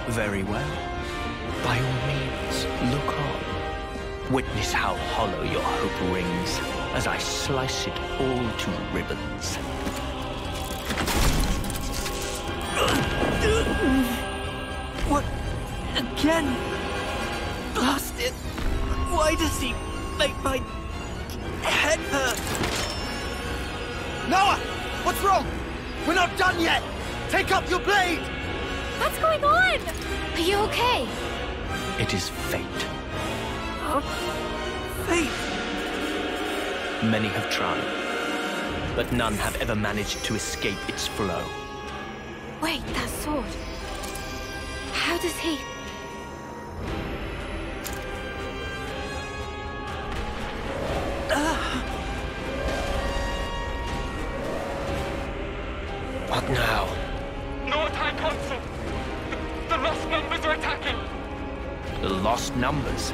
Very well. By all means, look on. Witness how hollow your hope rings as I slice it all to ribbons. What? Again? Blast it! Why does he make my head hurt? Noah! What's wrong? We're not done yet! Take up your blade! What's going on? Are you okay? It is fate. Huh? Fate? Many have tried, but none have ever managed to escape its flow. Wait, that sword. How does he... What now? No attack, Consul! The lost numbers are attacking! The lost numbers?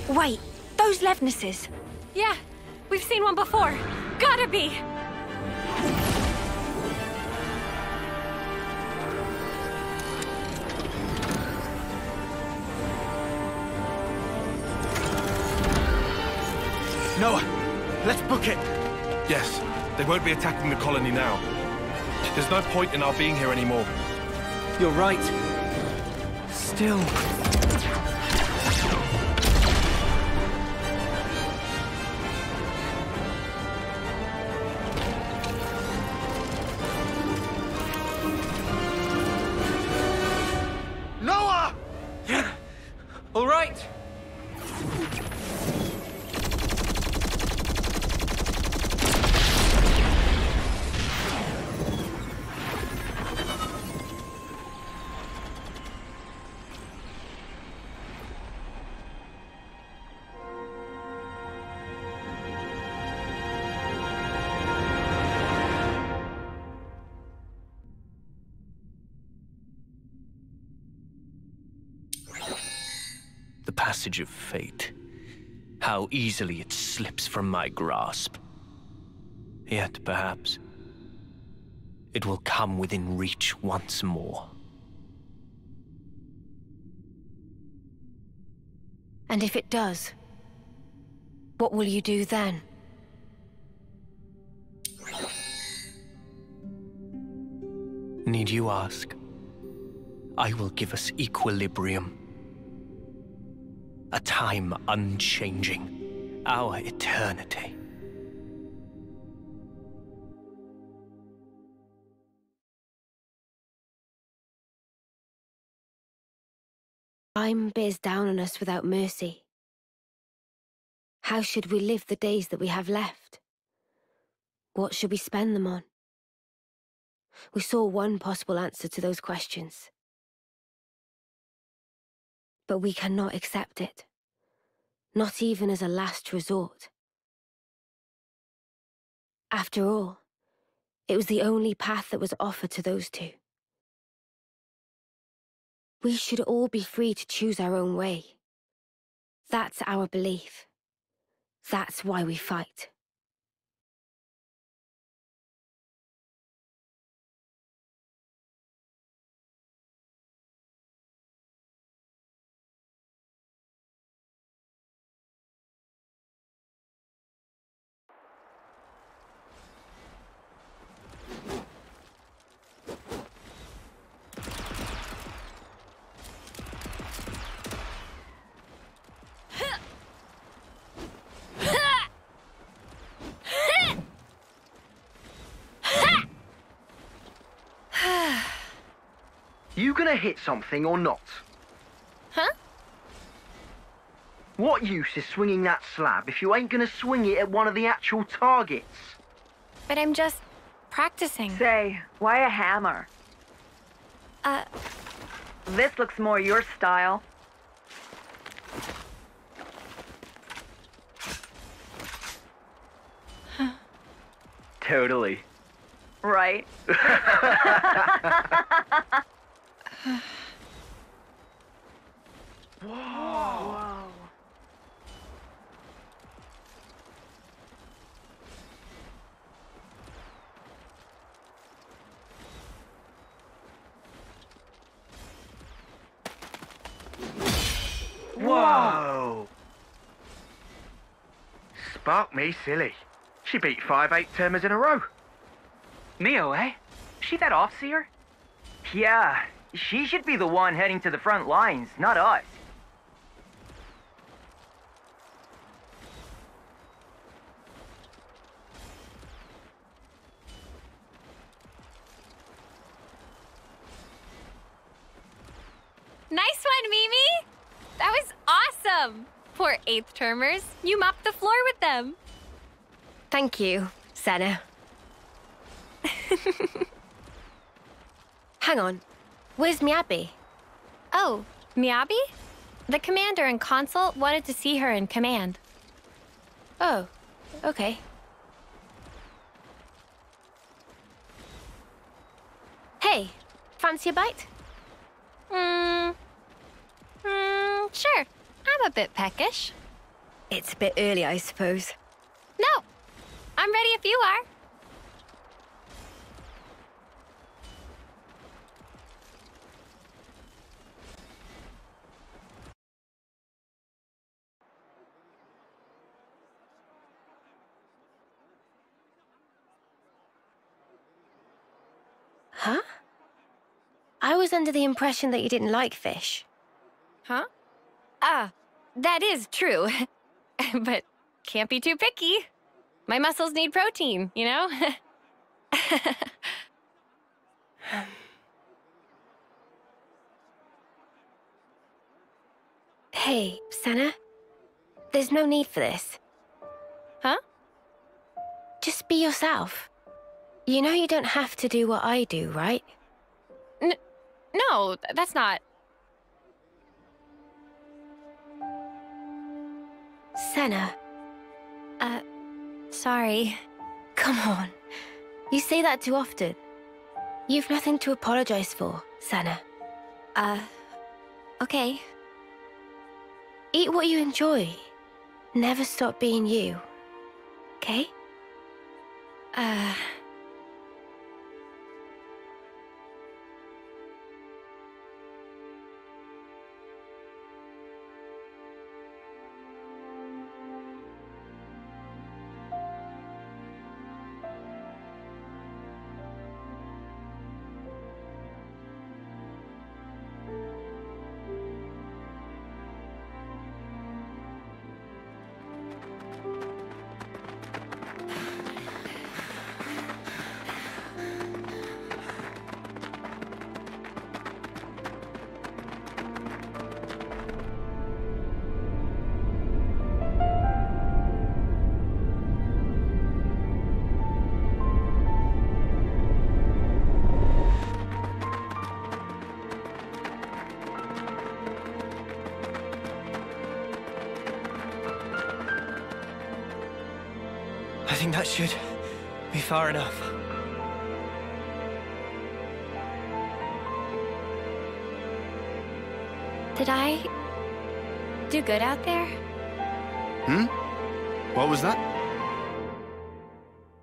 Wait, those Levnesses. Yeah, we've seen one before. Gotta be! Noah, let's book it. Yes, they won't be attacking the colony now. There's no point in our being here anymore. You're right. Still... Noah! All right. The passage of fate. How easily it slips from my grasp. Yet, perhaps, it will come within reach once more. And if it does, what will you do then? Need you ask? I will give us equilibrium. A time unchanging. Our eternity. Time bears down on us without mercy. How should we live the days that we have left? What should we spend them on? We saw one possible answer to those questions. But we cannot accept it. Not even as a last resort. After all, it was the only path that was offered to those two. We should all be free to choose our own way. That's our belief. That's why we fight. You gonna hit something or not? Huh? What use is swinging that slab if you ain't gonna swing it at one of the actual targets? but I'm just practicing. Say, why a hammer? This looks more your style. Totally. Right? Whoa. Whoa! Spark me silly. She beat 5 8-termers in a row. Mio, eh? She that off-seer? Yeah, she should be the one heading to the front lines, not us. Nice one, Mimi! That was awesome! Poor 8th termers. You mopped the floor with them. Thank you, Senna. Hang on. Where's Miyabi? Oh, Miyabi? The commander and consult wanted to see her in command. Oh, okay. Hey, fancy a bite? Sure. I'm a bit peckish. It's a bit early, I suppose. No, I'm ready if you are. Huh? I was under the impression that you didn't like fish. Huh? That is true. But can't be too picky. My muscles need protein, you know? Hey, Senna. There's no need for this. Huh? Just be yourself. You know you don't have to do what I do, right? No, that's not... Senna. Sorry. Come on. You say that too often. You've nothing to apologize for, Senna. Okay. Eat what you enjoy. Never stop being you. Okay? I think that should be far enough. Did I do good out there? What was that?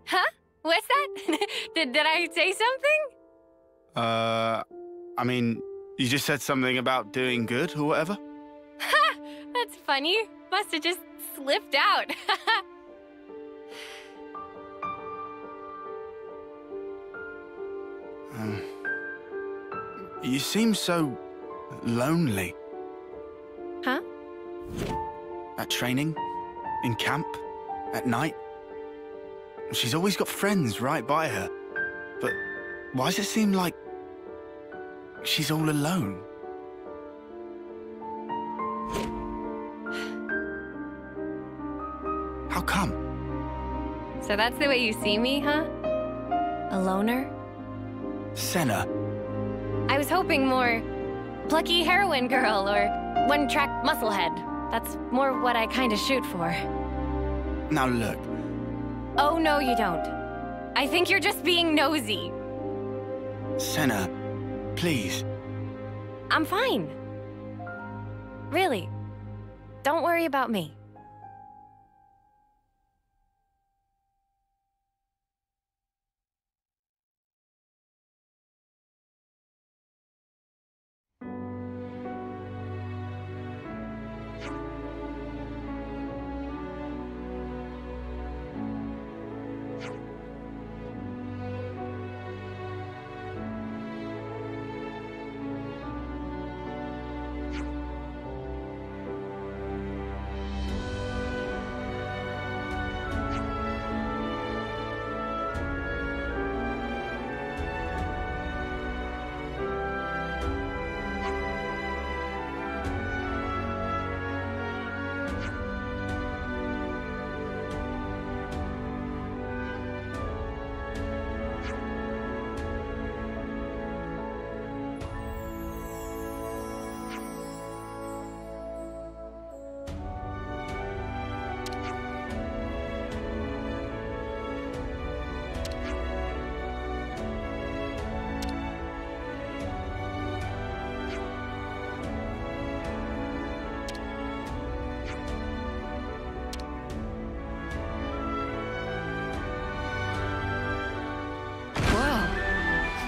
Huh? What's that? Did I say something? I mean, you just said something about doing good or whatever? Ha! That's funny. Must have just slipped out. You seem so lonely. Huh? At training, in camp, at night. She's always got friends right by her. But why does it seem like she's all alone? How come? So that's the way you see me, huh? A loner? Senna. I was hoping more plucky heroine girl or one-track musclehead. That's more what I kind of shoot for. Now look. Oh, no, you don't. I think you're just being nosy. Senna, please. I'm fine. Really. Don't worry about me.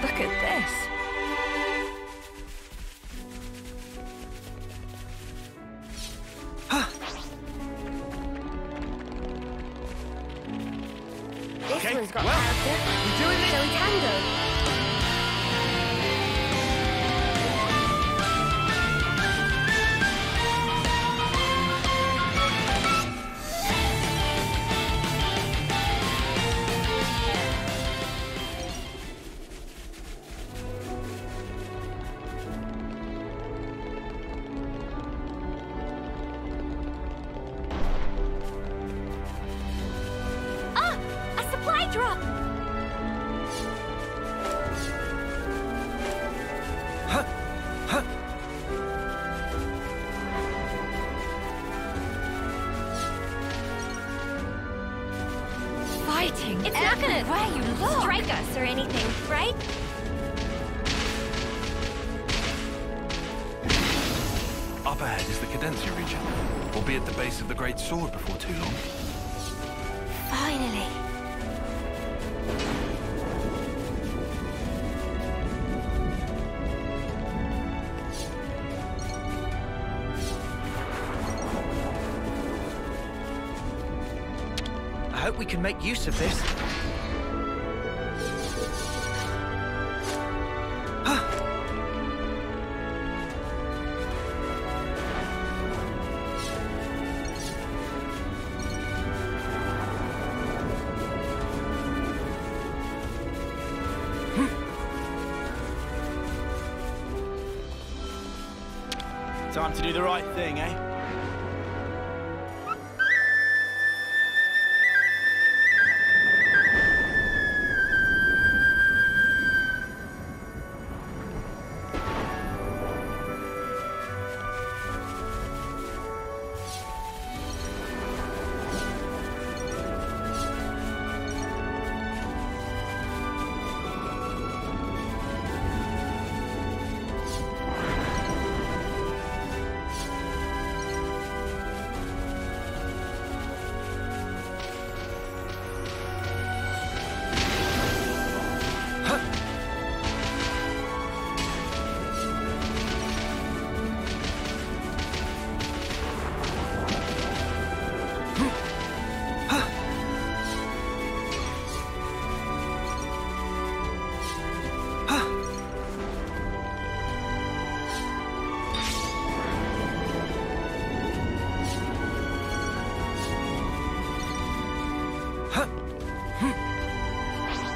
Look at this. This one's got character. You doing this? So tango. Drop! Fighting. It's not gonna where you look. Strike us or anything, right? Up ahead is the Cadencia region. We'll be at the base of the Great Sword before too long. Finally. I hope we can make use of this. Time to do the right thing, eh?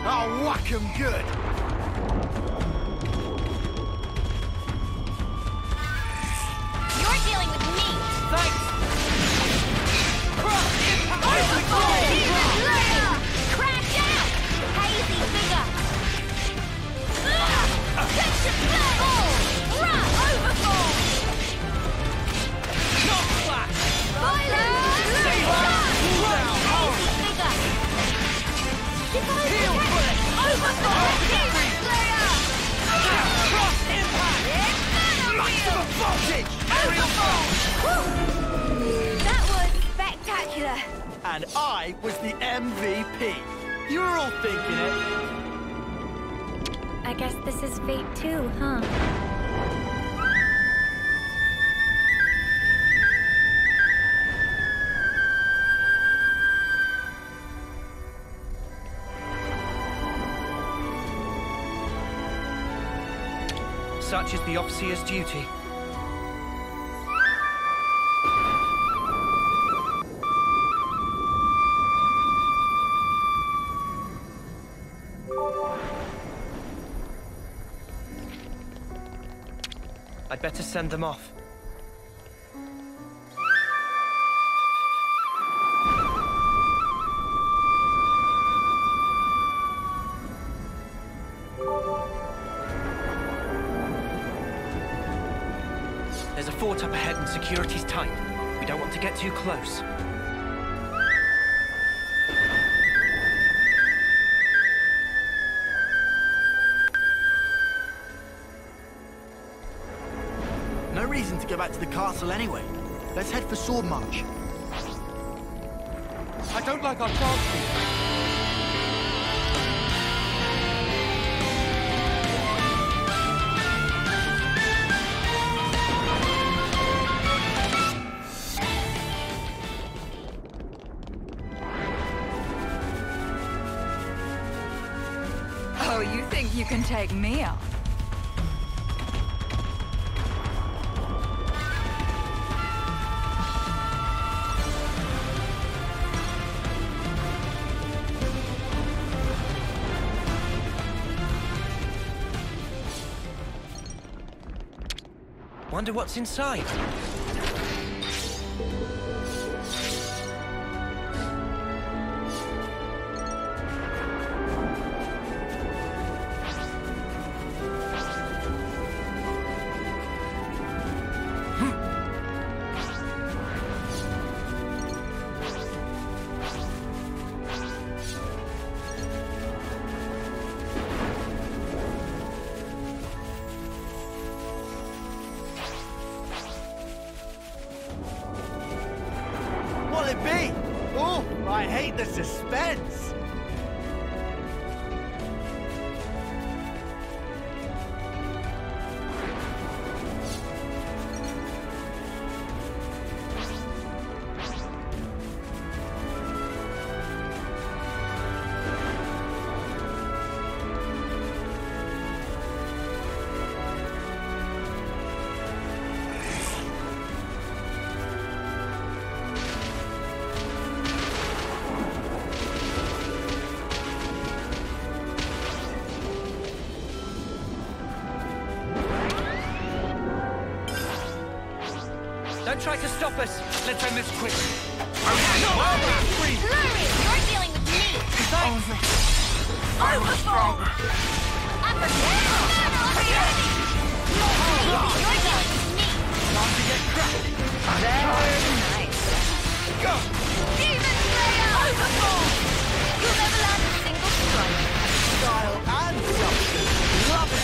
I'll whack him good. You're dealing with me. Thanks. And I was the MVP. You were all thinking it. I guess this is fate too, huh? Such is the Overseer's duty. I'd better send them off. There's a fort up ahead and security's tight. We don't want to get too close. No reason to go back to the castle anyway. Let's head for Sword March. I don't like our chances. Oh, you think you can take me on? Wonder what's inside. What'll it be? Oh, I hate the suspense. Don't try to stop us. Let's end this quick. Hurry! You're dealing with me! I was stronger! I'm You're dealing with me! Time to get cracked. Very nice. Go! Demon Slayer! Overfall! You'll never land a single strike. Style and substance. Love it.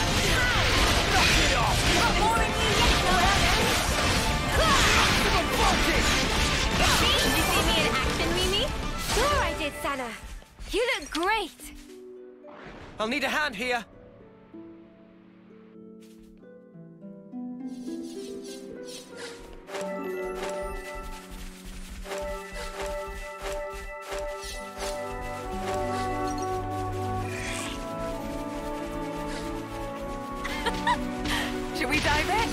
Knock it off. Not more in you yet, however. Maximum voltage. Did you see me in action, Mimi? Sure I did, Sana. You look great. I'll need a hand here. Should we dive in?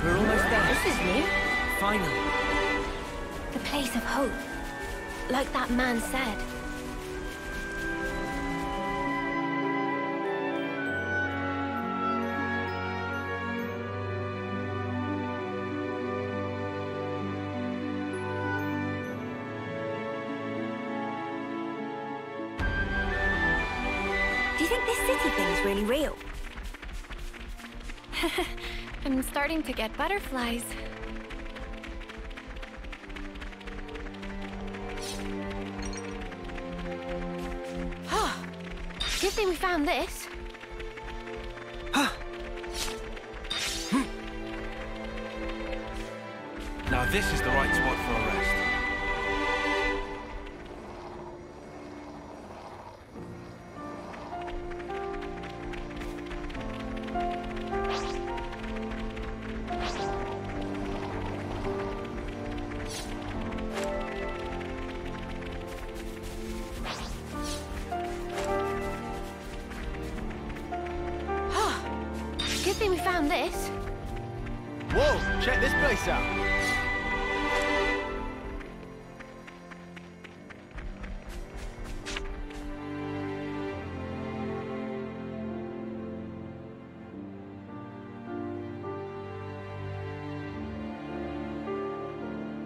We're almost there. This is new. Finally. The place of hope. Like that man said. Do you think this city thing is really real? I'm starting to get butterflies. Good thing we found this. Now this is the right spot for a rest. Good thing we found this. Whoa, check this place out.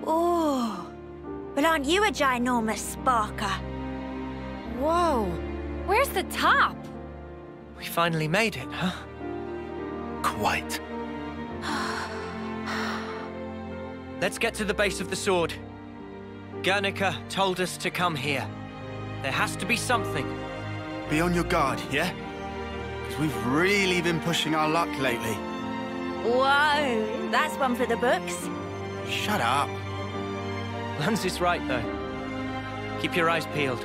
Oh, but aren't you a ginormous sparker? Whoa. Where's the top? We finally made it, huh? Quite. Let's get to the base of the sword. Guernica told us to come here. There has to be something. Be on your guard, yeah? Because we've really been pushing our luck lately. Whoa, that's one for the books. Shut up. Lance is right, though. Keep your eyes peeled.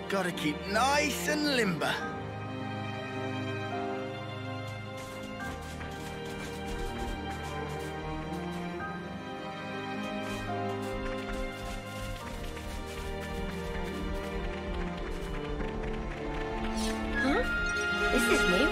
Gotta keep nice and limber. Huh? This is new.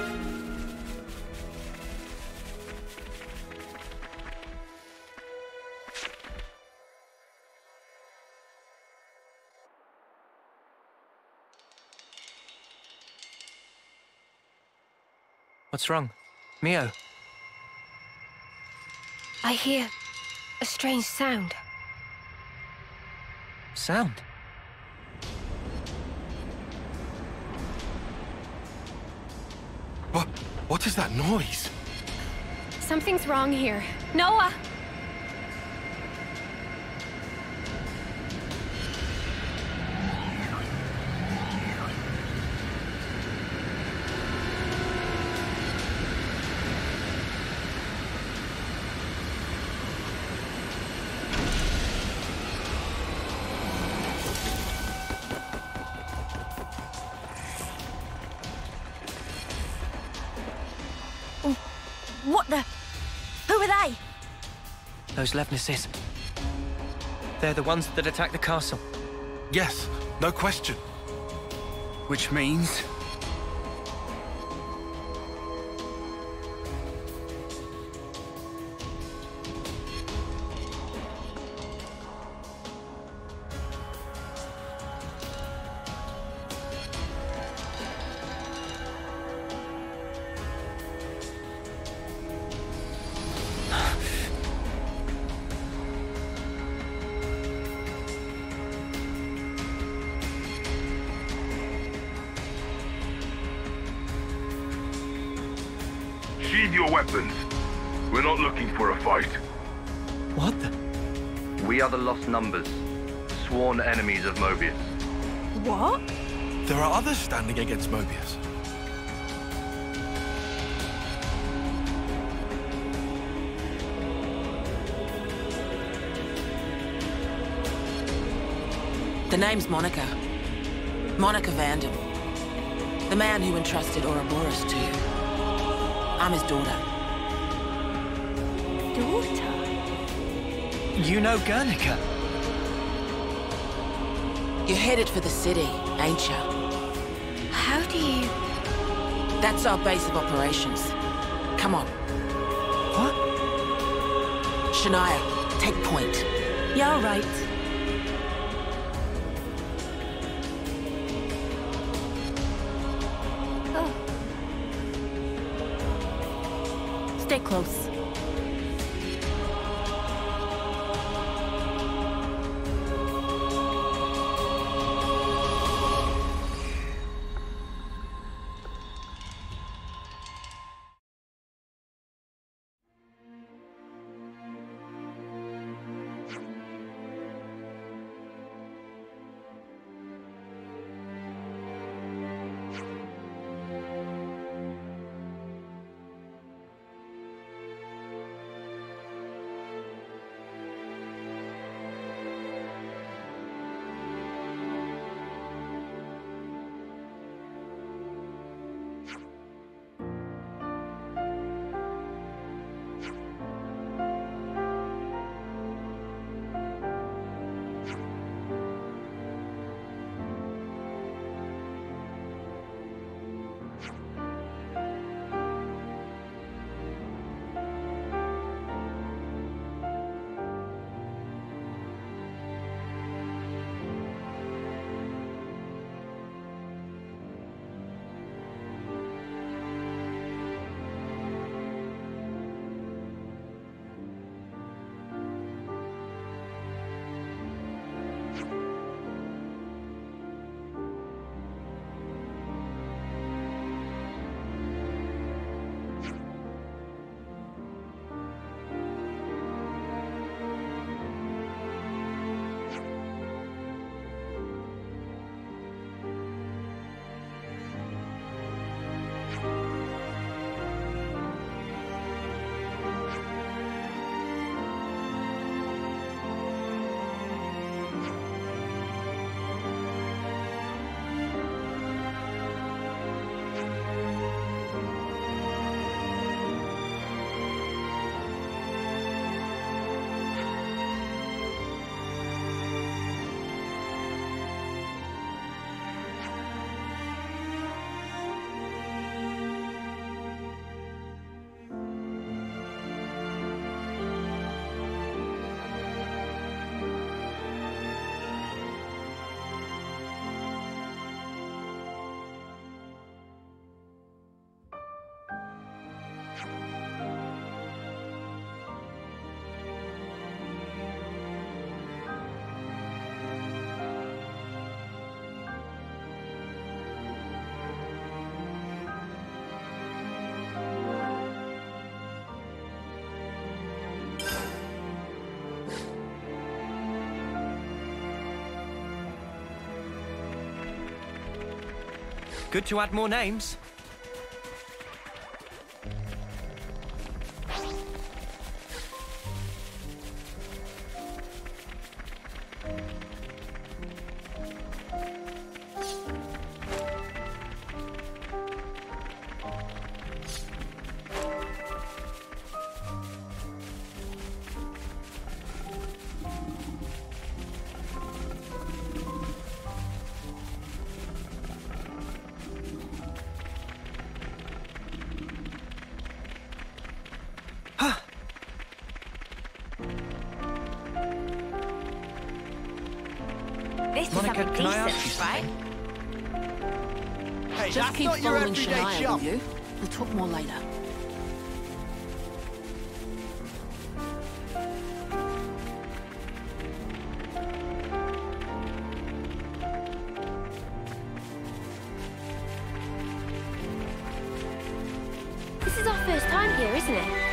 What's wrong? Mio? I hear a strange sound. Sound? What is that noise? Something's wrong here. Noah! What the? Who are they? Those Levnesses. They're the ones that attacked the castle. Yes, no question. Which means... Sheathe your weapons. We're not looking for a fight. What the? We are the Lost Numbers, sworn enemies of Mobius. What? There are others standing against Mobius. The name's Monica. Monica Vanden. The man who entrusted Uroboros to you. I'm his daughter. Daughter? You know Guernica? You're headed for the city, ain't you? How do you... That's our base of operations. Come on. What? Shania, take point. Yeah, all right. Oh. Stay close. Good to add more names. Monica, can I ask you something? Hey, Just that's keep not your following everyday Shania, chum. will you? We'll talk more later. This is our first time here, isn't it?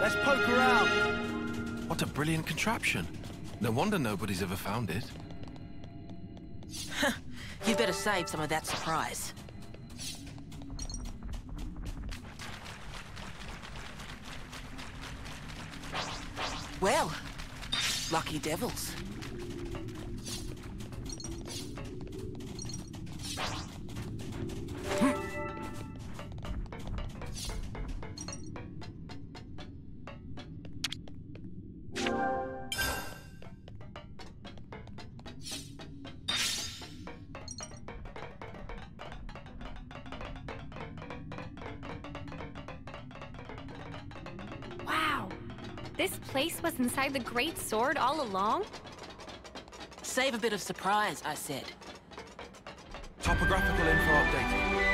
Let's poke around. What a brilliant contraption. No wonder nobody's ever found it. You'd better save some of that surprise. Well, lucky devils. Wow. This place was inside the Great Sword all along? Save a bit of surprise, I said. Topographical info updated.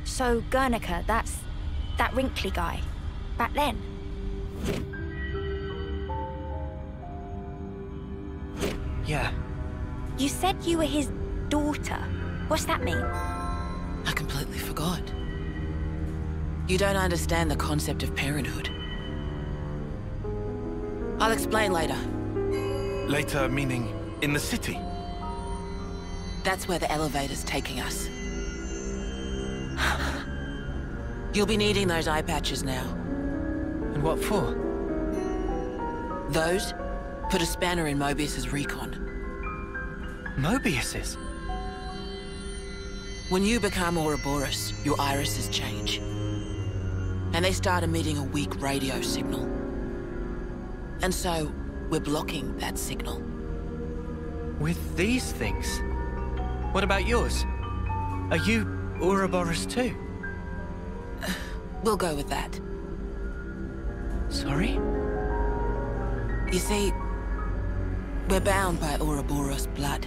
So, Guernica, that's that wrinkly guy. Back then. Yeah. You said you were his daughter. What's that mean? I completely forgot. You don't understand the concept of parenthood. I'll explain later. Later, meaning in the city? That's where the elevator's taking us. You'll be needing those eye patches now. And what for? Those put a spanner in Mobius's recon. Mobius's? When you become Ouroboros, your irises change. And they start emitting a weak radio signal. And so, we're blocking that signal. With these things? What about yours? Are you Ouroboros too? We'll go with that. Sorry? You see, we're bound by Ouroboros blood.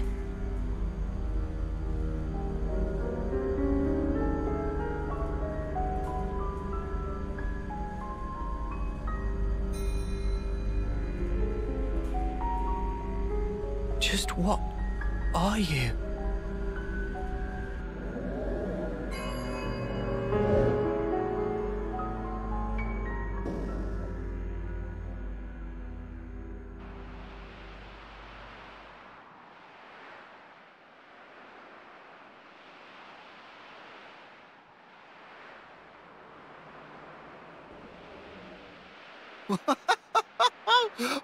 Just what are you?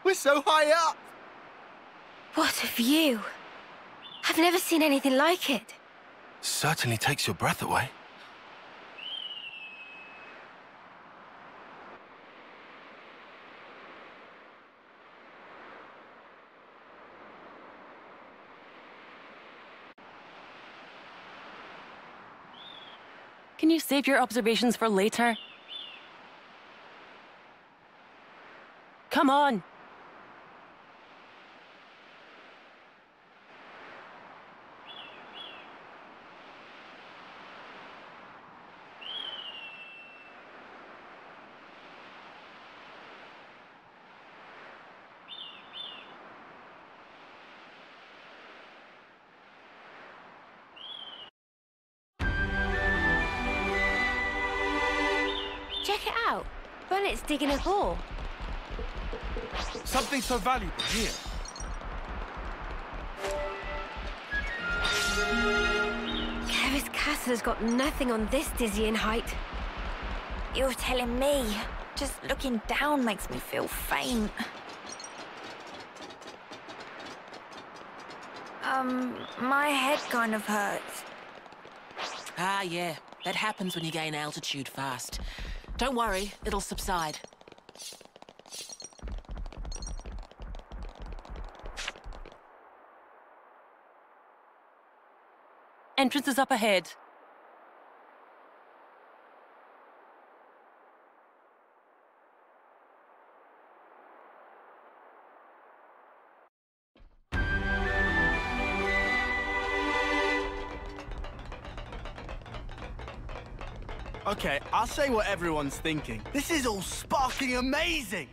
We're so high up! What a view! I've never seen anything like it. Certainly takes your breath away. Can you save your observations for later? Come on! Check it out. Bennett's digging a hole. Something so valuable here. Kevis Castle has got nothing on this dizzying height. You're telling me. Just looking down makes me feel faint. My head kind of hurts. Ah, yeah. That happens when you gain altitude fast. Don't worry, it'll subside. Entrance is up ahead. Okay, I'll say what everyone's thinking. This is all sparking amazing!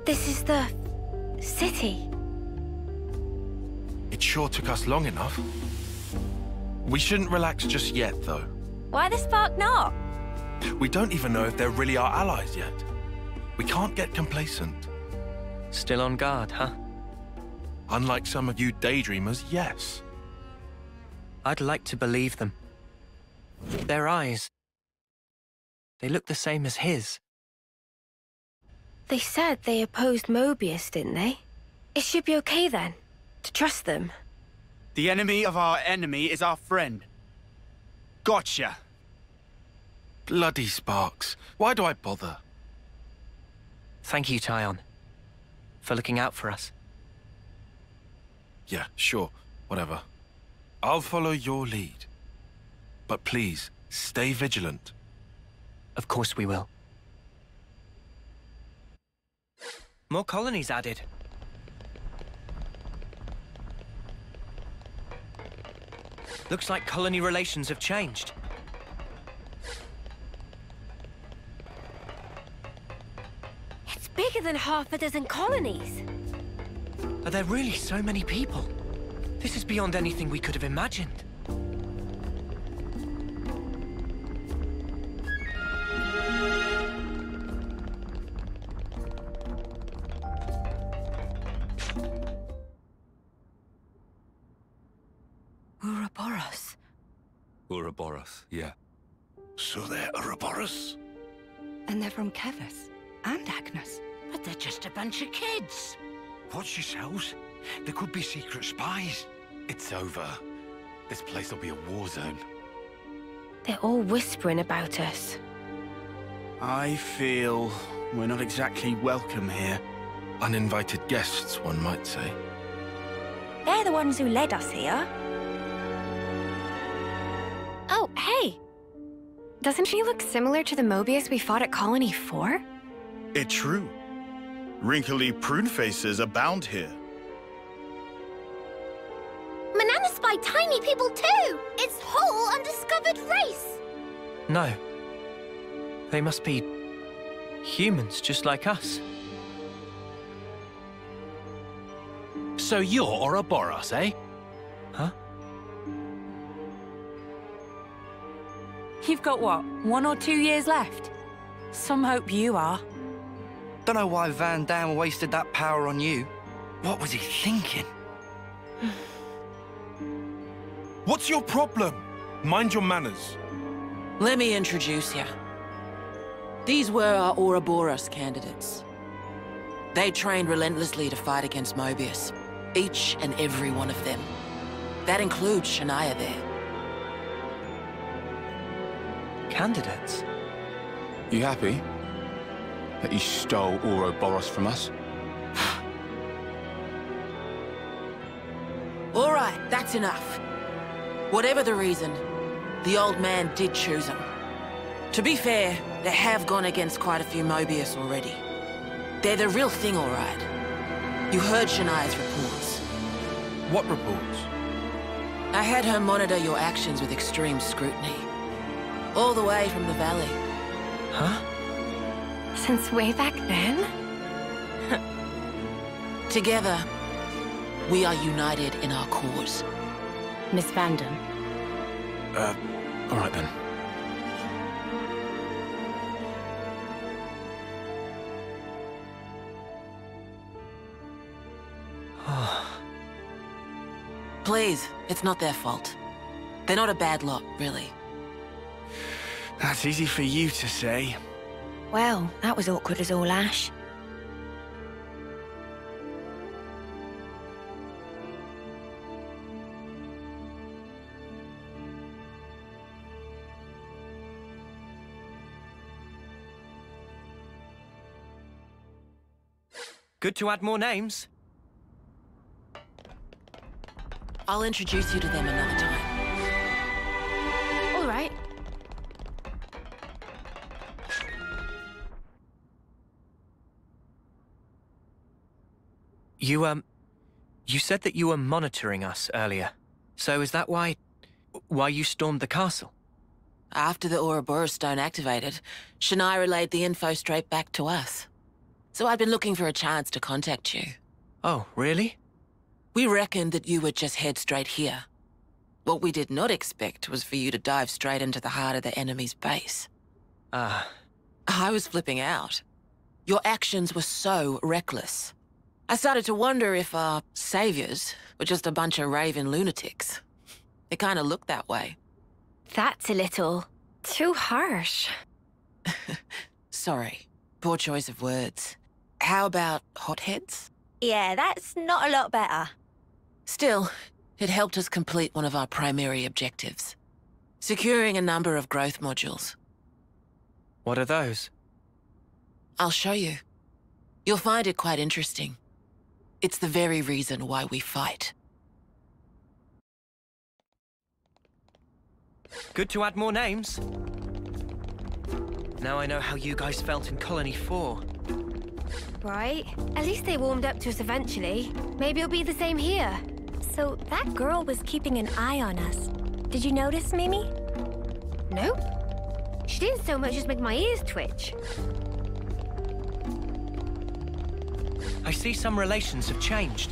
This is the city. It sure took us long enough. We shouldn't relax just yet, though. Why the spark not? We don't even know if they're really our allies yet. We can't get complacent. Still on guard, huh? Unlike some of you daydreamers, yes. I'd like to believe them. Their eyes, they look the same as his. They said they opposed Mobius, didn't they? It should be okay then, to trust them. The enemy of our enemy is our friend. Gotcha. Bloody Sparks. Why do I bother? Thank you, Tyon, for looking out for us. Yeah, sure. Whatever. I'll follow your lead. But please, stay vigilant. Of course we will. More colonies added. Looks like colony relations have changed. It's bigger than half a dozen colonies. Are there really so many people? This is beyond anything we could have imagined. Uroboros. Uroboros, yeah. So they're Uroboros? And they're from Kevas and Agnes. But they're just a bunch of kids. Watch yourselves. There could be secret spies. It's over. This place will be a war zone. They're all whispering about us. I feel we're not exactly welcome here. Uninvited guests, one might say. They're the ones who led us here. Oh, hey! Doesn't she look similar to the Mobius we fought at Colony 4? It's true. Wrinkly prune faces abound here. Manana spy tiny people too! It's whole undiscovered race! No. They must be humans just like us. So you're Ouroboros, eh? Huh? You've got, what, 1 or 2 years left? Some hope you are. Don't know why Van Dam wasted that power on you. What was he thinking? What's your problem? Mind your manners. Let me introduce you. These were our Ouroboros candidates. They trained relentlessly to fight against Mobius. Each and every one of them. That includes Shania there. Candidates? You happy that you stole Uroboros from us? All right. That's enough. Whatever the reason, the old man did choose them. To be fair, they have gone against quite a few Mobius already. They're the real thing, all right. You heard Shania's reports. What reports? I had her monitor your actions with extreme scrutiny. All the way from the valley. Huh? Since way back then? Together, we are united in our cause. Miss Vanden. All right then. Please, it's not their fault. They're not a bad lot, really. That's easy for you to say. Well, that was awkward as all ash. Good to add more names. I'll introduce you to them another time. All right. You said that you were monitoring us earlier. So is that why you stormed the castle? After the Uroboros stone activated, Shania relayed the info straight back to us. So I'd been looking for a chance to contact you. Oh, really? We reckoned that you would just head straight here. What we did not expect was for you to dive straight into the heart of the enemy's base. I was flipping out. Your actions were so reckless. I started to wonder if our saviors were just a bunch of raving lunatics. It kind of looked that way. That's a little too harsh. Sorry. Poor choice of words. How about hotheads? Yeah, that's not a lot better. Still, it helped us complete one of our primary objectives. Securing a number of growth modules. What are those? I'll show you. You'll find it quite interesting. It's the very reason why we fight. Good to add more names. Now I know how you guys felt in Colony 4. Right. At least they warmed up to us eventually. Maybe it'll be the same here. So that girl was keeping an eye on us. Did you notice, Mimi? Nope. She didn't so much as make my ears twitch. I see some relations have changed.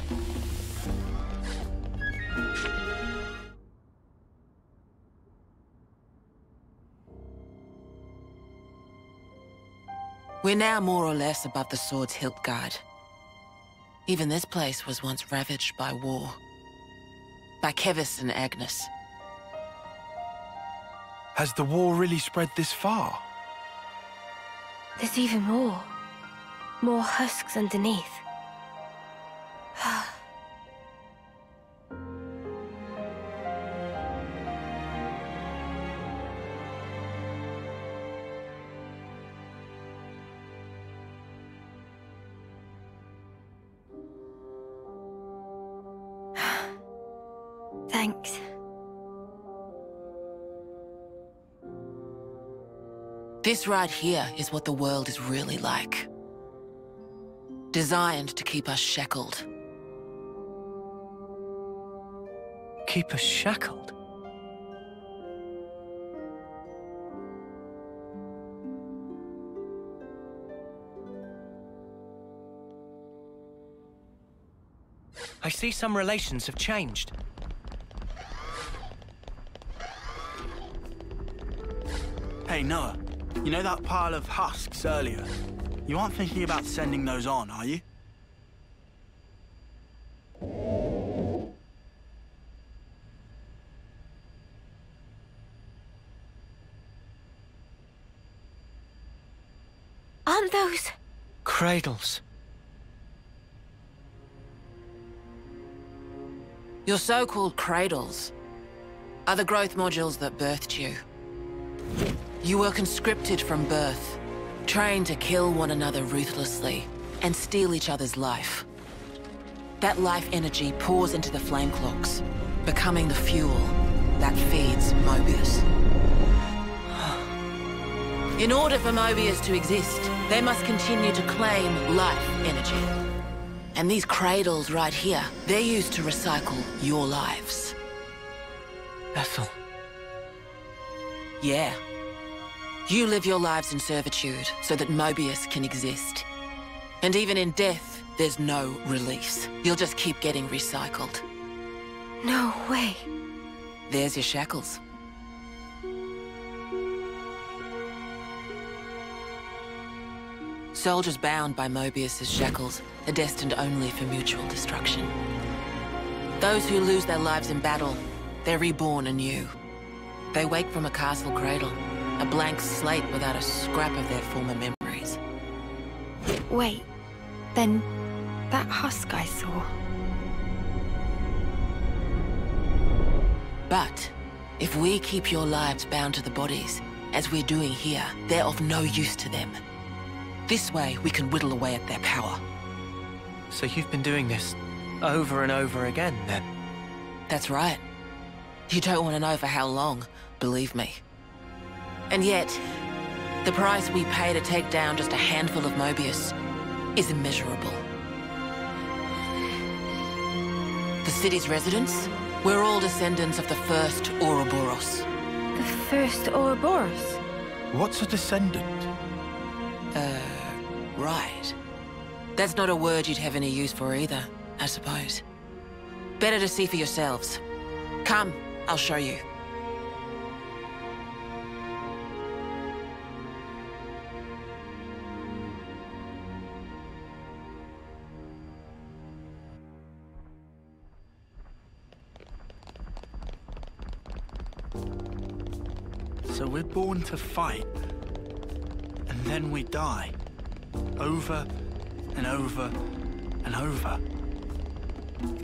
We're now more or less above the sword's hilt guard. Even this place was once ravaged by war. By Kevis and Agnes. Has the war really spread this far? There's even more. More husks underneath. Thanks. This right here is what the world is really like. Designed to keep us shackled. Keep us shackled? I see some relations have changed. Hey, Noah. You know that pile of husks earlier? You aren't thinking about sending those on, are you? Aren't those... Cradles. Your so-called cradles are the growth modules that birthed you. You were conscripted from birth, trained to kill one another ruthlessly and steal each other's life. That life energy pours into the flame cloaks, becoming the fuel that feeds Mobius. In order for Mobius to exist, they must continue to claim life energy. And these cradles right here, they're used to recycle your lives. Ethel. Yeah. You live your lives in servitude so that Mobius can exist. And even in death, there's no release. You'll just keep getting recycled. No way. There's your shackles. Soldiers bound by Mobius's shackles are destined only for mutual destruction. Those who lose their lives in battle, they're reborn anew. They wake from a castle cradle, a blank slate without a scrap of their former memories. Wait, then that husk I saw. But if we keep your lives bound to the bodies, as we're doing here, they're of no use to them. This way, we can whittle away at their power. So you've been doing this over and over again, then? That's right. You don't want to know for how long, believe me. And yet, the price we pay to take down just a handful of Mobius is immeasurable. The city's residents, we're all descendants of the First Uroboros. The First Uroboros? What's a descendant? Right. That's not a word you'd have any use for either, I suppose. Better to see for yourselves. Come, I'll show you. So we're born to fight, and then we die. Over and over and over.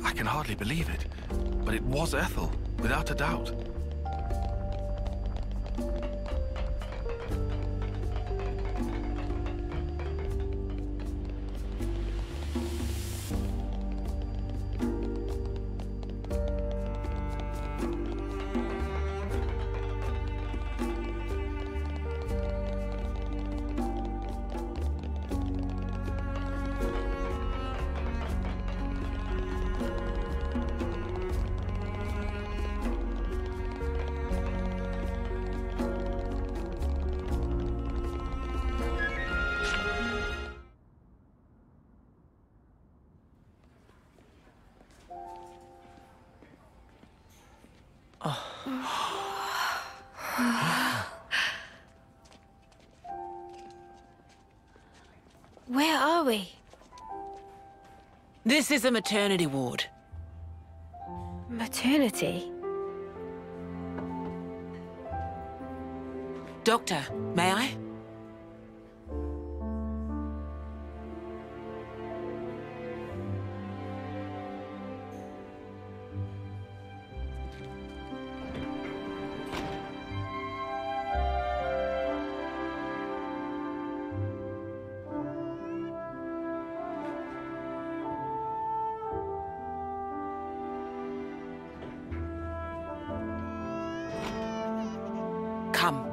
I can hardly believe it, but it was Ethel, without a doubt. Where are we? This is a maternity ward. Maternity? Doctor, may I? Come.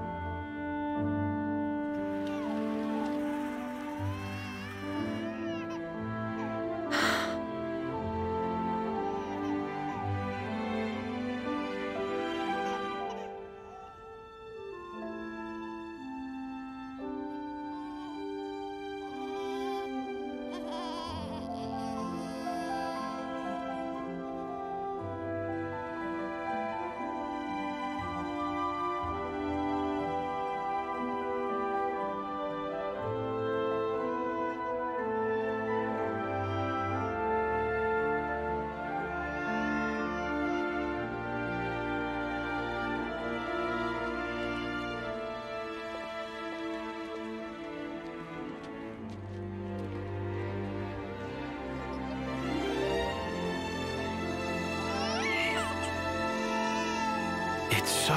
It's so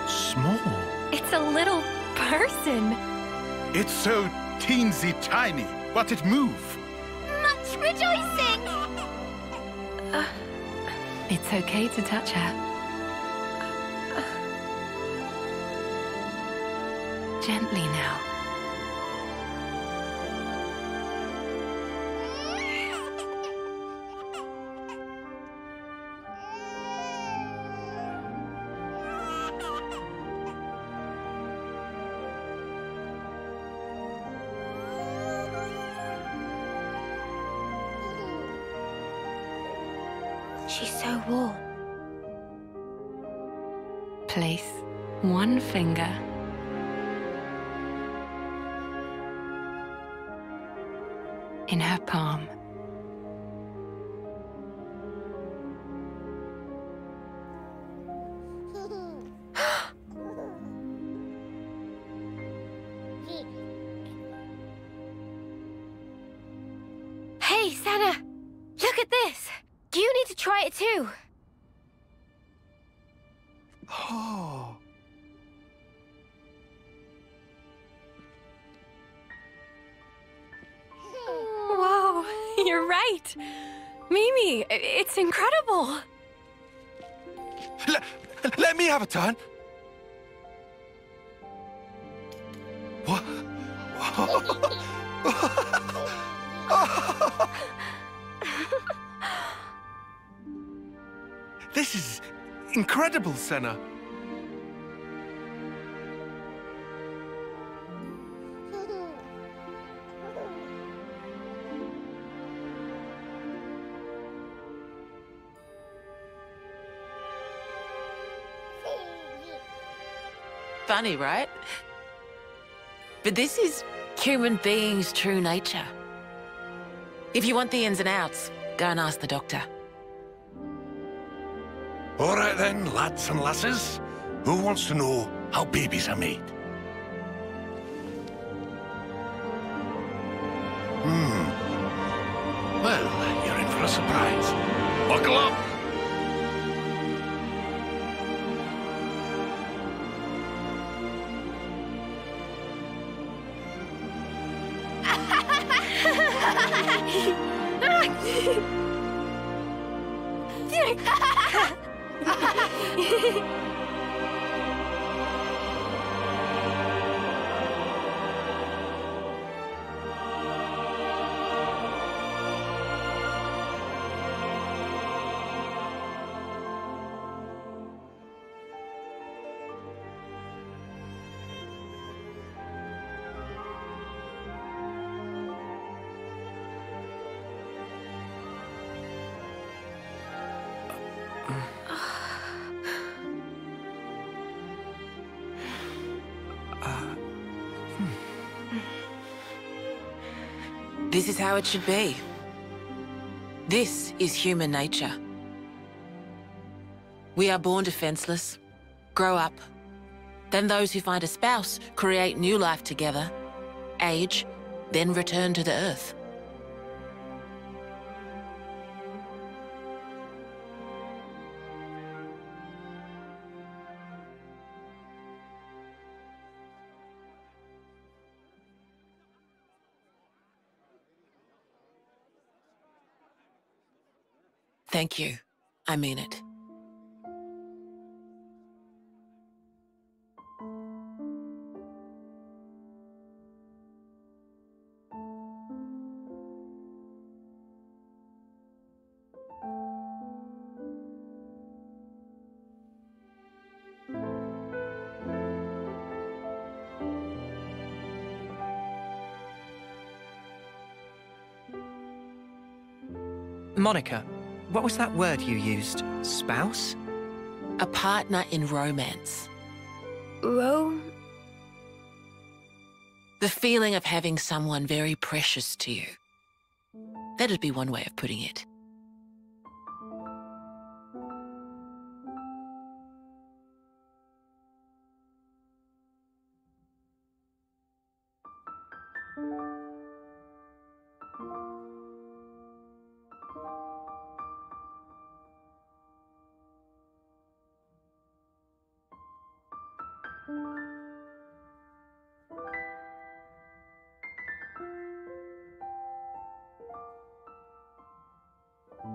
small. It's a little person. It's so teensy tiny, but it moves. Much rejoicing! It's okay to touch her. Gently now. She's so warm. Place one finger in her palm. Hey, Sana! Look at this! Do you need to try it too? Oh. Whoa, you're right. Mimi, it's incredible. Let me have a turn. What? This is incredible, Senna. Funny, right? But this is human beings' true nature. If you want the ins and outs, go and ask the doctor. All right then, lads and lasses. Who wants to know how babies are made? Well, you're in for a surprise. Buckle up! This is how it should be. This is human nature. We are born defenseless, grow up. Then those who find a spouse create new life together, age, then return to the earth. Thank you. I mean it. Monica, what was that word you used? Spouse? A partner in romance. The feeling of having someone very precious to you. That'd be one way of putting it.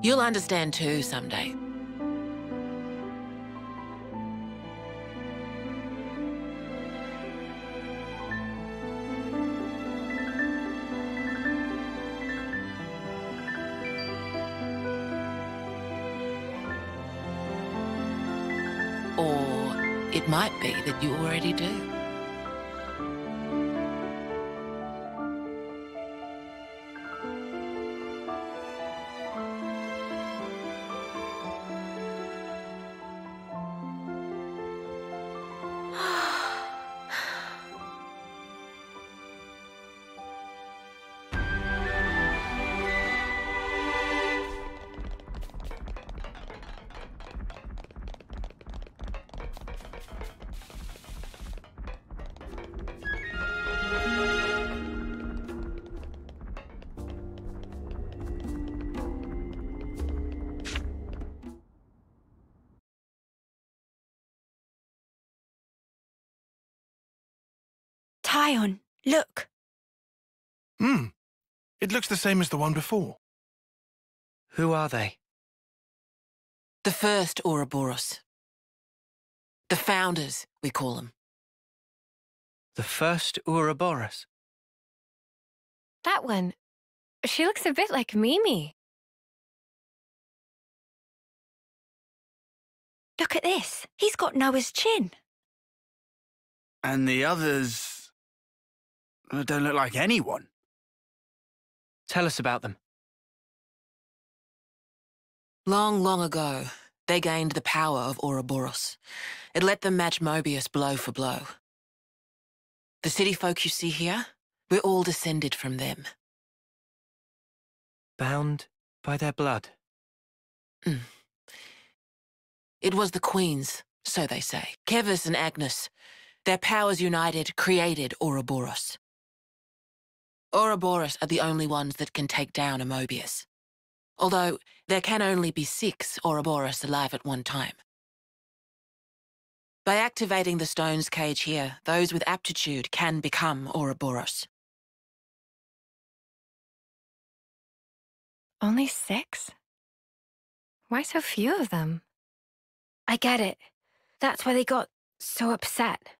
You'll understand too someday. It might be that you already do. Tyon, look. It looks the same as the one before. Who are they? The First Uroboros. The Founders, we call them. The First Uroboros? That one. She looks a bit like Mimi. Look at this. He's got Noah's chin. And the others don't look like anyone. Tell us about them. Long, long ago, they gained the power of Uroboros. It let them match Mobius blow for blow. The city folk you see here, we're all descended from them. Bound by their blood? It was the Queens, so they say. Kevis and Agnes. Their powers united created Uroboros. Uroboros are the only ones that can take down a Mobius. Although, there can only be 6 Uroboros alive at one time. By activating the stone's cage here, those with aptitude can become Uroboros. Only 6? Why so few of them? I get it. That's why they got so upset.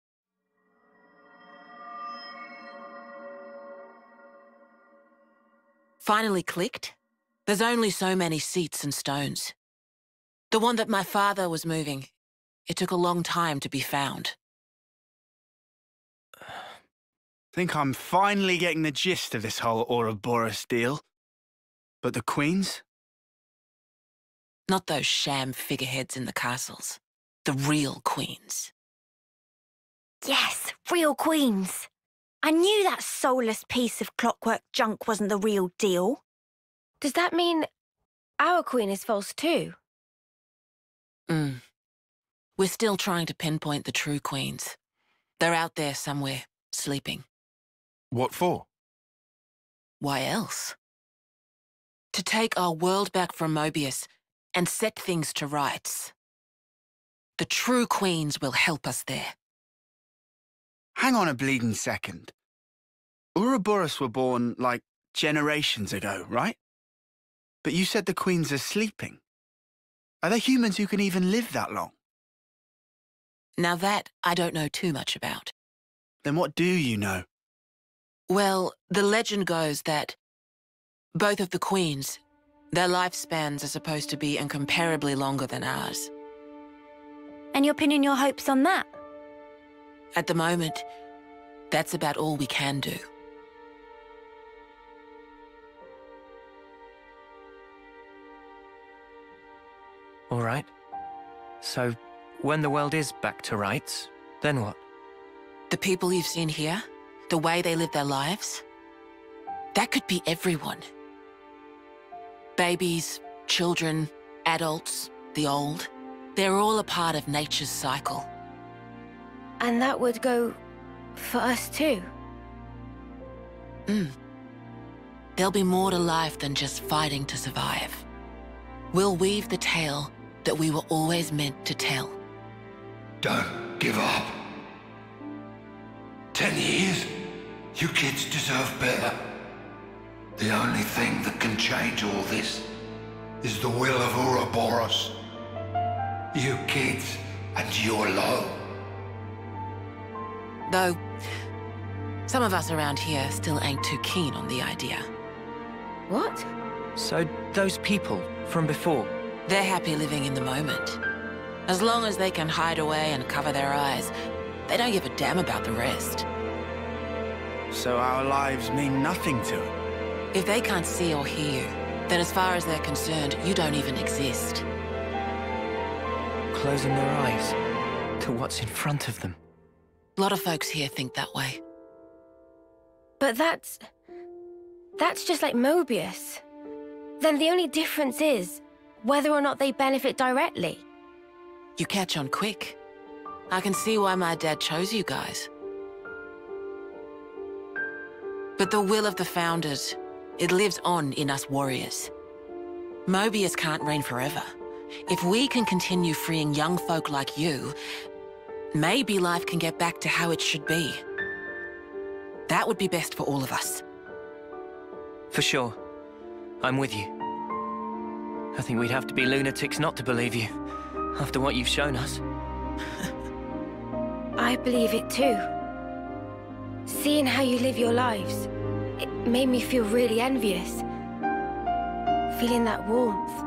Finally clicked? There's only so many seats and stones. The one that my father was moving, it took a long time to be found. Think I'm finally getting the gist of this whole Uroboros deal. But the Queens? Not those sham figureheads in the castles. The real Queens. Yes, real Queens. I knew that soulless piece of clockwork junk wasn't the real deal. Does that mean our queen is false too? We're still trying to pinpoint the true Queens. They're out there somewhere, sleeping. What for? Why else? To take our world back from Mobius and set things to rights. The true Queens will help us there. Hang on a bleeding second. Uroboros were born, like, generations ago, right? But you said the Queens are sleeping. Are there humans who can even live that long? Now that I don't know too much about. Then what do you know? Well, the legend goes that both of the Queens, their lifespans are supposed to be incomparably longer than ours. And you're pinning your hopes on that? At the moment, that's about all we can do. All right. So, when the world is back to rights, then what? The people you've seen here, the way they live their lives, that could be everyone. Babies, children, adults, the old, they're all a part of nature's cycle. And that would go for us too? There'll be more to life than just fighting to survive. We'll weave the tale that we were always meant to tell. Don't give up. 10 years? You kids deserve better. The only thing that can change all this is the will of Uroboros. You kids and your low. Though, some of us around here still ain't too keen on the idea. What? So, those people from before? They're happy living in the moment. As long as they can hide away and cover their eyes, they don't give a damn about the rest. So our lives mean nothing to them? If they can't see or hear you, then as far as they're concerned, you don't even exist. Closing their eyes to what's in front of them. A lot of folks here think that way. But that's just like Mobius. Then the only difference is whether or not they benefit directly. You catch on quick. I can see why my dad chose you guys. But the will of the Founders, it lives on in us warriors. Mobius can't reign forever. If we can continue freeing young folk like you, maybe life can get back to how it should be. That would be best for all of us. For sure. I'm with you. I think we'd have to be lunatics not to believe you, after what you've shown us. I believe it too. Seeing how you live your lives, it made me feel really envious. Feeling that warmth,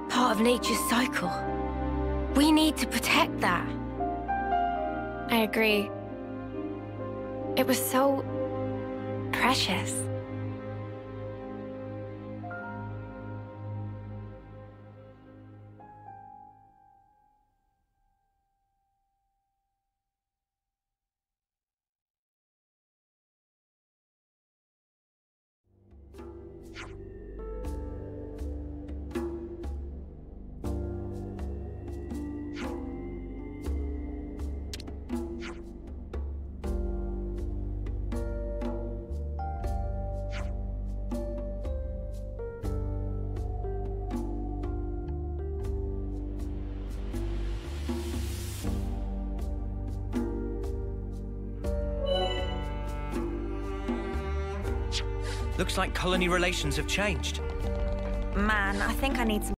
part of nature's cycle. We need to protect that. I agree. It was so precious. Looks like colony relations have changed. Man, I think I need some